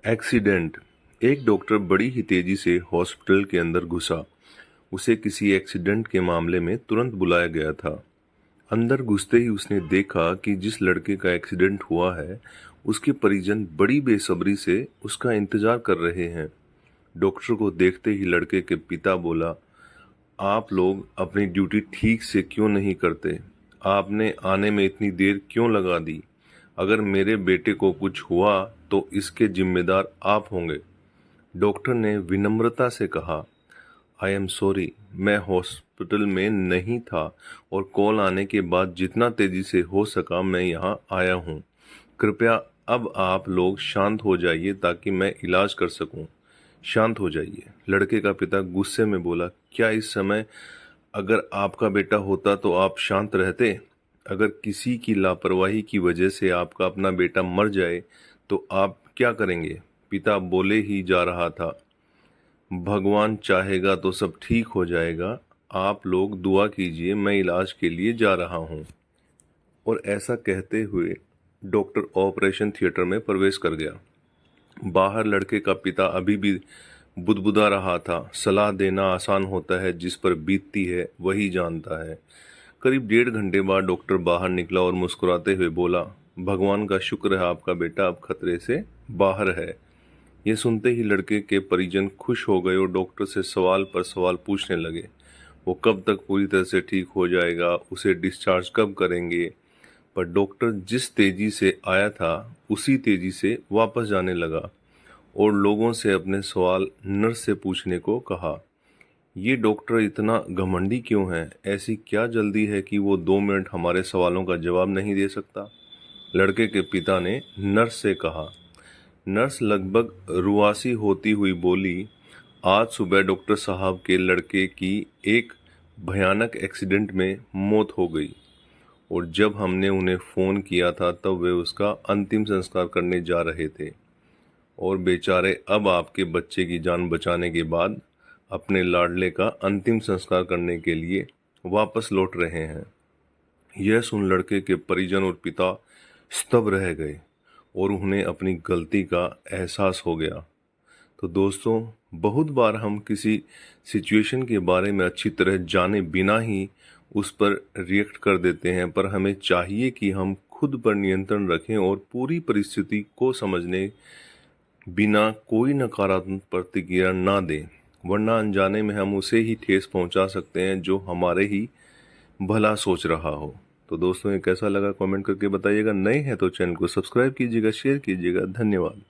Accident. एक doctor बड़ी ही तेजी से हॉस्पिटल के अंदर घुसा। उसे किसी एक्सीडेंट के मामले में तुरंत बुलाया गया था। अंदर घुसते ही उसने देखा कि जिस लड़के का एक्सीडेंट हुआ है उसके परिजन बड़ी बेसब्री से उसका इंतजार कर रहे हैं। डॉक्टर को देखते ही लड़के के पिता बोला, आप लोग अपनी ड्यूटी ठीक से क्यों नहीं करते? आपने आने में इतनी देर क्यों लगा दी? अगर मेरे बेटे को कुछ हुआ तो इसके जिम्मेदार आप होंगे। डॉक्टर ने विनम्रता से कहा, आई एम सॉरी, मैं हॉस्पिटल में नहीं था और कॉल आने के बाद जितना तेजी से हो सका मैं यहाँ आया हूँ। कृपया अब आप लोग शांत हो जाइए ताकि मैं इलाज कर सकूं। शांत हो जाइए, लड़के का पिता गुस्से में बोला, क्या इस समय अगर आपका बेटा होता तो आप शांत रहते? अगर किसी की लापरवाही की वजह से आपका अपना बेटा मर जाए तो आप क्या करेंगे? पिता बोले ही जा रहा था, भगवान चाहेगा तो सब ठीक हो जाएगा। आप लोग दुआ कीजिए, मैं इलाज के लिए जा रहा हूँ। और ऐसा कहते हुए डॉक्टर ऑपरेशन थिएटर में प्रवेश कर गया। बाहर लड़के का पिता अभी भी बुदबुदा रहा था, सलाह देना आसान होता है, जिस पर बीतती है वही जानता है। करीब 1.5 घंटे बाद डॉक्टर बाहर निकला और मुस्कुराते हुए बोला, भगवान का शुक्र है आपका बेटा अब खतरे से बाहर है। ये सुनते ही लड़के के परिजन खुश हो गए और डॉक्टर से सवाल पर सवाल पूछने लगे। वो कब तक पूरी तरह से ठीक हो जाएगा, उसे डिस्चार्ज कब करेंगे? पर डॉक्टर जिस तेजी से आया था उसी तेजी से वापस जाने लगा और लोगों से अपने सवाल नर्स से पूछने को कहा। ये डॉक्टर इतना घमंडी क्यों है? ऐसी क्या जल्दी है कि वो 2 मिनट हमारे सवालों का जवाब नहीं दे सकता? लड़के के पिता ने नर्स से कहा। नर्स लगभग रुआसी होती हुई बोली, आज सुबह डॉक्टर साहब के लड़के की एक भयानक एक्सीडेंट में मौत हो गई और जब हमने उन्हें फ़ोन किया था तब वे उसका अंतिम संस्कार करने जा रहे थे और बेचारे अब आपके बच्चे की जान बचाने के बाद अपने लाडले का अंतिम संस्कार करने के लिए वापस लौट रहे हैं। यह सुन लड़के के परिजन और पिता स्तब्ध रह गए और उन्हें अपनी गलती का एहसास हो गया। तो दोस्तों, बहुत बार हम किसी सिचुएशन के बारे में अच्छी तरह जाने बिना ही उस पर रिएक्ट कर देते हैं, पर हमें चाहिए कि हम खुद पर नियंत्रण रखें और पूरी परिस्थिति को समझने बिना कोई नकारात्मक प्रतिक्रिया ना दें, वरना अनजाने में हम उसे ही ठेस पहुंचा सकते हैं जो हमारे ही भला सोच रहा हो। तो दोस्तों, ये कैसा लगा कमेंट करके बताइएगा। नए हैं तो चैनल को सब्सक्राइब कीजिएगा, शेयर कीजिएगा। धन्यवाद।